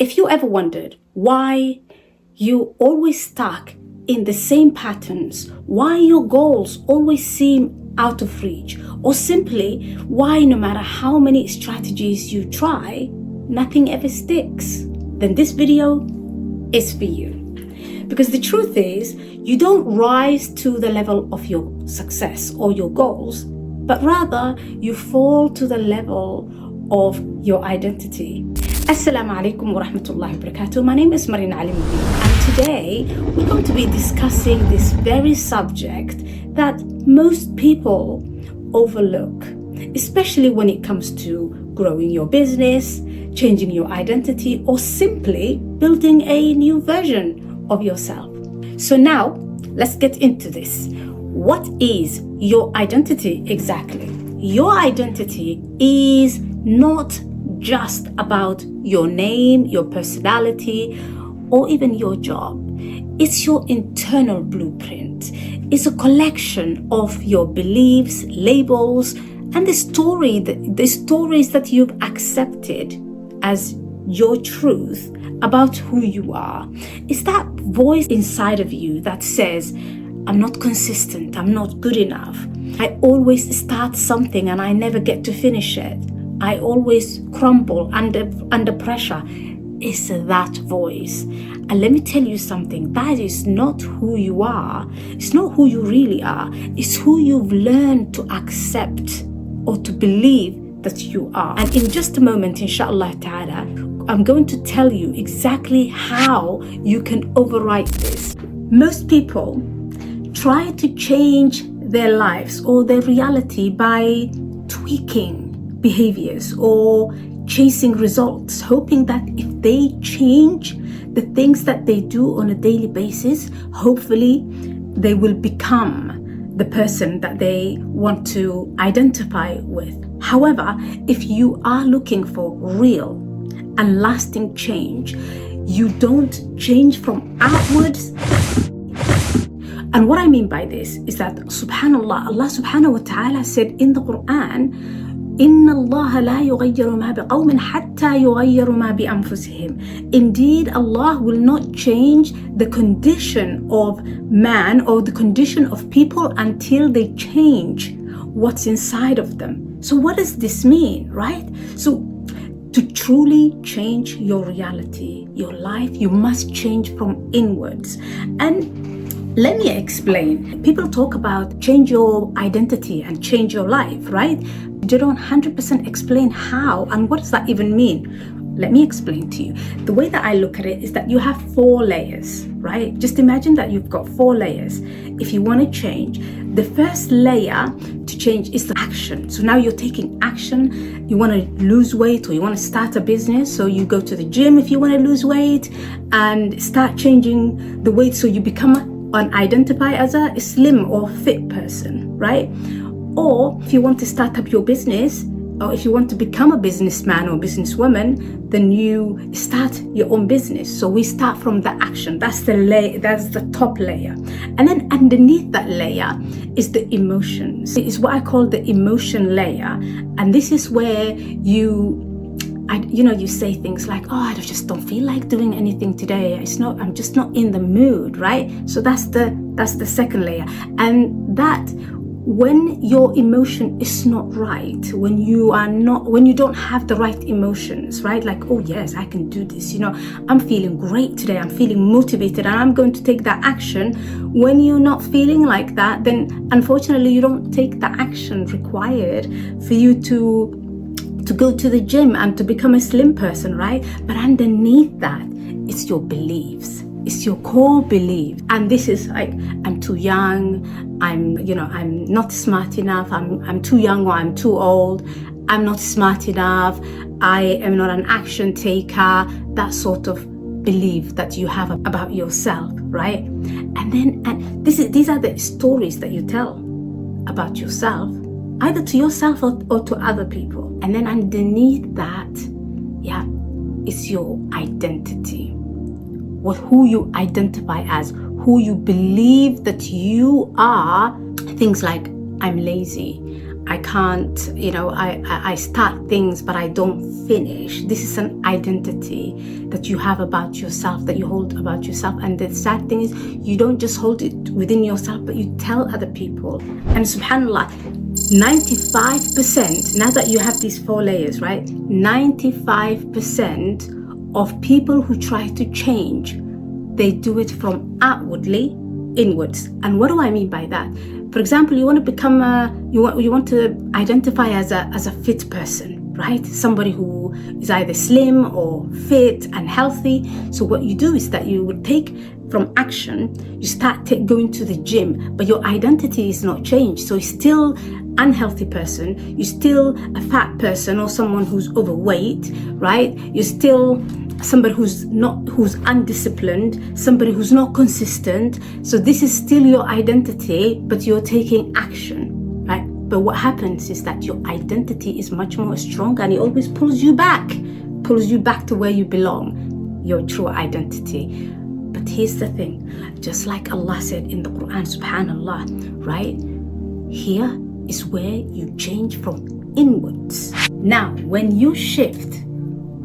If you ever wondered why you're always stuck in the same patterns, why your goals always seem out of reach, or simply why no matter how many strategies you try, nothing ever sticks, then this video is for you. Because the truth is, you don't rise to the level of your success or your goals, but rather you fall to the level of your identity. Assalamu alaikum wa rahmatullahi wa barakatuh. My name is Marina Ali, and today we're going to be discussing this very subject that most people overlook, especially when it comes to growing your business, changing your identity, or simply building a new version of yourself. So now, let's get into this. What is your identity exactly? Your identity is not just about your name, your personality, or even your job. It's your internal blueprint. It's a collection of your beliefs, labels, and the stories that you've accepted as your truth about who you are. It's that voice inside of you that says, I'm not consistent, I'm not good enough. I always start something and I never get to finish it. I always crumble under pressure. It's that voice. And let me tell you something, that is not who you are. It's not who you really are. It's who you've learned to accept or to believe that you are. And in just a moment, inshallah ta'ala, I'm going to tell you exactly how you can overwrite this. Most people try to change their lives or their reality by tweaking behaviors or chasing results, hoping that if they change the things that they do on a daily basis, hopefully they will become the person that they want to identify with. However, if you are looking for real and lasting change, you don't change from outwards. And what I mean by this is that subhanallah, Allah subhanahu wa ta'ala said in the Quran, إِنَّ اللَّهَ لَا يُغَيِّرُ مَا بِقَوْمٍ حَتَّى يُغَيِّرُ مَا بِأَنفُسِهِمْ. Indeed, Allah will not change the condition of man or the condition of people until they change what's inside of them. So what does this mean, right? So to truly change your reality, your life, you must change from inwards. And let me explain. People talk about change your identity and change your life, right? They don't 100% explain how and what does that even mean. Let me explain to you. The way that I look at it is that you have 4 layers, right? Just imagine that you've got 4 layers. If you want to change, the first layer to change is the action. So now you're taking action. You want to lose weight or you want to start a business. So you go to the gym if you want to lose weight and start changing the weight so you become identify as a slim or fit person, right? Or if you want to start up your business, or if you want to become a businessman or businesswoman, then you start your own business. So we start from the action. That's the top layer. And then underneath that layer is the emotions. It is what I call the emotion layer. And this is where you say things like, oh, I just don't feel like doing anything today. I'm just not in the mood, right? So that's the second layer. And that when your emotion is not right, when you don't have the right emotions, right? Like, oh yes, I can do this. I'm feeling great today. I'm feeling motivated and I'm going to take that action. When you're not feeling like that, then unfortunately you don't take the action required for you to go to the gym and to become a slim person, right? But underneath that, it's your beliefs. It's your core belief. And this is like, I'm too young, I'm not smart enough, I'm too young or I'm too old, I'm not smart enough, I am not an action taker, that sort of belief that you have about yourself, right? And these are the stories that you tell about yourself, either to yourself or to other people. And then underneath that, it's your identity. Who you identify as, who you believe that you are. Things like, I'm lazy, I can't, I start things but I don't finish. This is an identity that that you have about yourself, that you hold about yourself. And the sad thing is, you don't just hold it within yourself, but you tell other people. And subhanAllah, 95%, now that you have these 4 layers, right? 95% of people who try to change, they do it from outwardly inwards. And what do I mean by that? For example, you want to become you want to identify as a fit person, right? Somebody who is either slim or fit and healthy. So what you do is that you would take from action, you start going to the gym, but your identity is not changed. So you're still unhealthy person, you're still a fat person or someone who's overweight, right? You're still somebody who's undisciplined, somebody who's not consistent. So this is still your identity, but you're taking action, right? But what happens is that your identity is much more strong, and it always pulls you back to where you belong, your true identity. But here's the thing, just like Allah said in the Quran, subhanallah, right? Here is where you change from inwards. Now, when you shift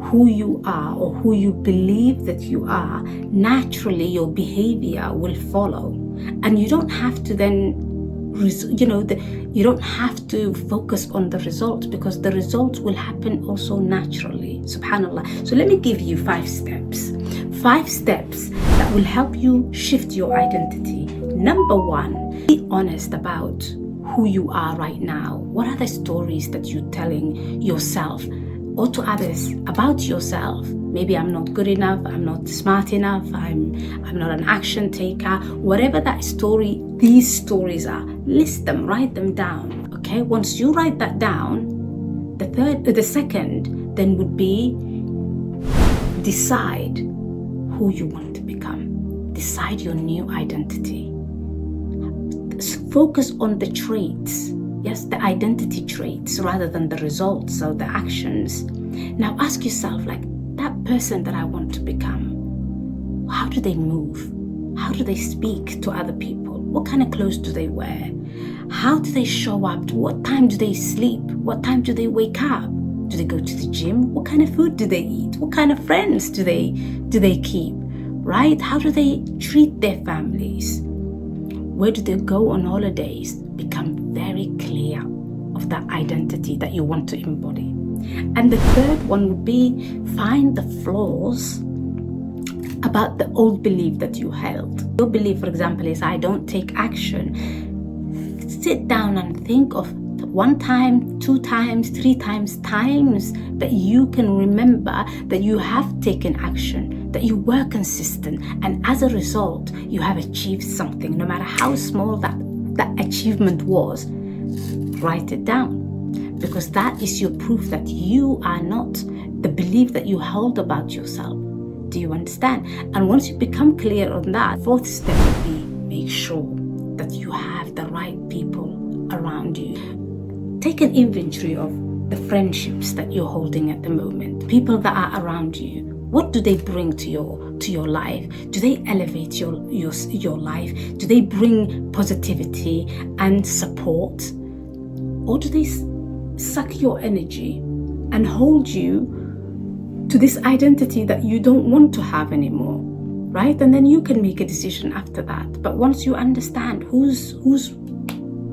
who you are or who you believe that you are, naturally your behavior will follow. And you don't have to then, you don't have to focus on the results, because the results will happen also naturally, subhanallah. So let me give you 5 steps. 5 steps that will help you shift your identity. Number 1, be honest about who you are right now. What are the stories that you're telling yourself or to others about yourself? Maybe I'm not good enough, I'm not smart enough, I'm not an action taker. Whatever that story, these stories are, list them, write them down. Okay, once you write that down, the second then would be decide who you want to become. Decide your new identity. Focus on the traits, yes, the identity traits, rather than the results or the actions. Now ask yourself, like, that person that I want to become, how do they move? How do they speak to other people? What kind of clothes do they wear? How do they show up? What time do they sleep? What time do they wake up? Do they go to the gym? What kind of food do they eat? What kind of friends do they keep? Right? How do they treat their families? Where do they go on holidays? Become very clear of that identity that you want to embody. And the third one would be find the flaws about the old belief that you held. Your belief, for example, is I don't take action. Sit down and think of 1 time, 2 times, 3 times that you can remember that you have taken action, that you were consistent, and as a result, you have achieved something. No matter how small that achievement was, write it down, because that is your proof that you are not the belief that you hold about yourself. Do you understand? And once you become clear on that, 4th step would be make sure that you have the right people around you. Take an inventory of the friendships that you're holding at the moment, people that are around you. What do they bring to your life? Do they elevate your life? Do they bring positivity and support? Or do they suck your energy and hold you to this identity that you don't want to have anymore, right? And then you can make a decision after that. But once you understand who's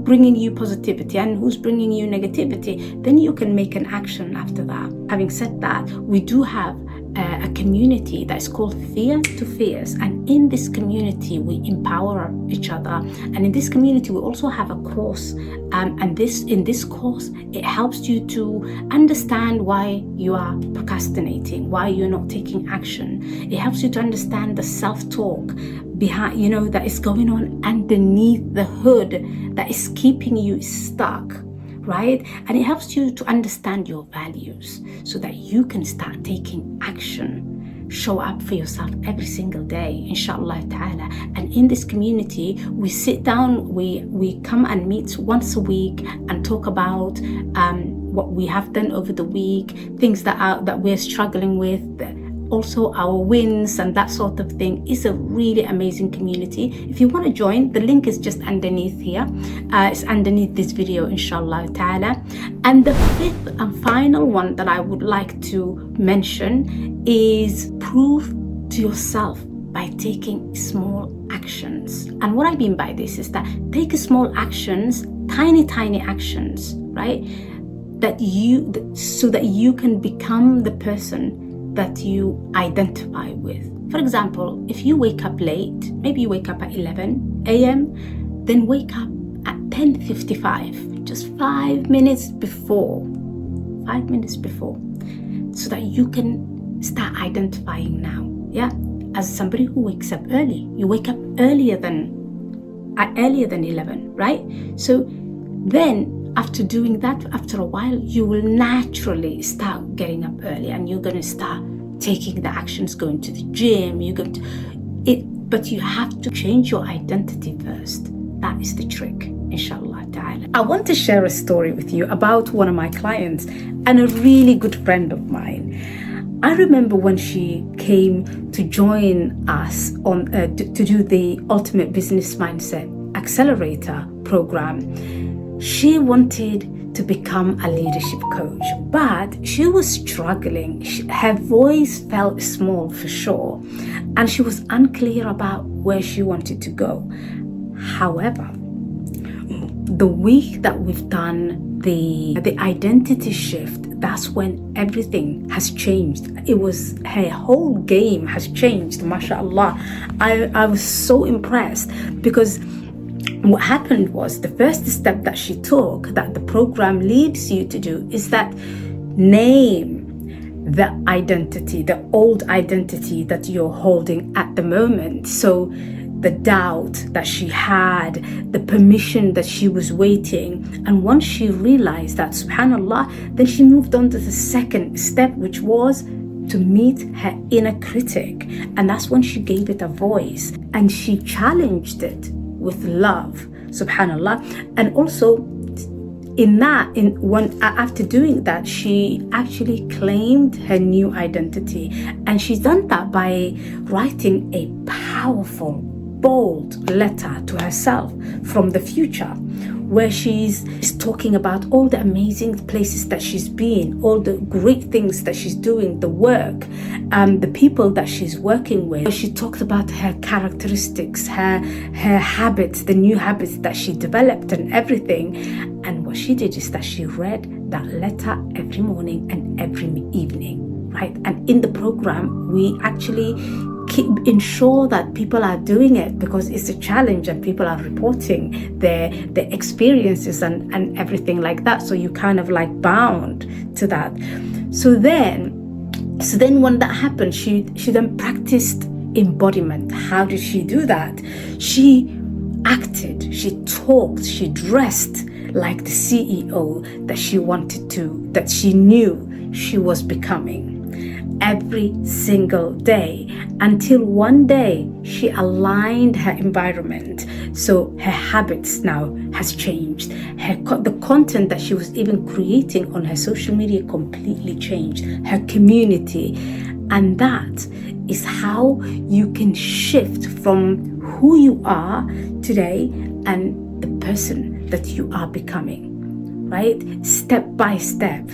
bringing you positivity and who's bringing you negativity, then you can make an action after that. Having said that, we do have a community that is called Fear to Fears, and in this community we empower each other, and in this community we also have a course, and in this course it helps you to understand why you are procrastinating, why you're not taking action. It helps you to understand the self-talk behind, that is going on underneath the hood that is keeping you stuck, right? And it helps you to understand your values so that you can start taking action. Show up for yourself every single day, inshallah ta'ala. And in this community, we sit down, we come and meet once a week and talk about what we have done over the week, things that we're struggling with, also our wins and that sort of thing. It's a really amazing community. If you want to join, the link is just underneath here. It's underneath this video, inshallah ta'ala. And the fifth and final one that I would like to mention is prove to yourself by taking small actions. And what I mean by this is that take small actions, tiny actions, right? So that you can become the person that you identify with. For example, if you wake up late, maybe you wake up at 11 a.m., then wake up at 10:55, just 5 minutes before, so that you can start identifying now. Yeah, as somebody who wakes up early, you wake up earlier than 11, right? So then after doing that, after a while, you will naturally start getting up early, and you're going to start taking the actions, going to the gym. But you have to change your identity first. That is the trick, inshallah ta'ala. I want to share a story with you about one of my clients and a really good friend of mine. I remember when she came to join us to do the Ultimate Business Mindset Accelerator program. She wanted to become a leadership coach, but she was struggling. Her voice felt small for sure, and she was unclear about where she wanted to go. However, the week that we've done the identity shift, that's when everything has changed. It was her whole game has changed, mashallah. I was so impressed, because what happened was the first step that she took, that the program leads you to do, is that name the identity, the old identity that you're holding at the moment. So the doubt that she had, the permission that she was waiting. And once she realized that, subhanallah, then she moved on to the second step, which was to meet her inner critic. And that's when she gave it a voice, and she challenged it with love, subhanallah. And also after doing that, she actually claimed her new identity. And she's done that by writing a powerful, bold letter to herself from the future, where she's talking about all the amazing places that she's been, all the great things that she's doing, the work, the people that she's working with. She talked about her characteristics, her habits, the new habits that she developed and everything. And what she did is that she read that letter every morning and every evening, right? And in the program, we actually ensure that people are doing it, because it's a challenge and people are reporting their experiences and everything like that. So you kind of like bound to that. So then when that happened, she then practiced embodiment. How did she do that? She acted, she talked, she dressed like the CEO that she wanted to, that she knew she was becoming, every single day, until one day she aligned her environment. So her habits now has changed. The content that she was even creating on her social media completely changed. Her community. And that is how you can shift from who you are today and the person that you are becoming, right? Step by step.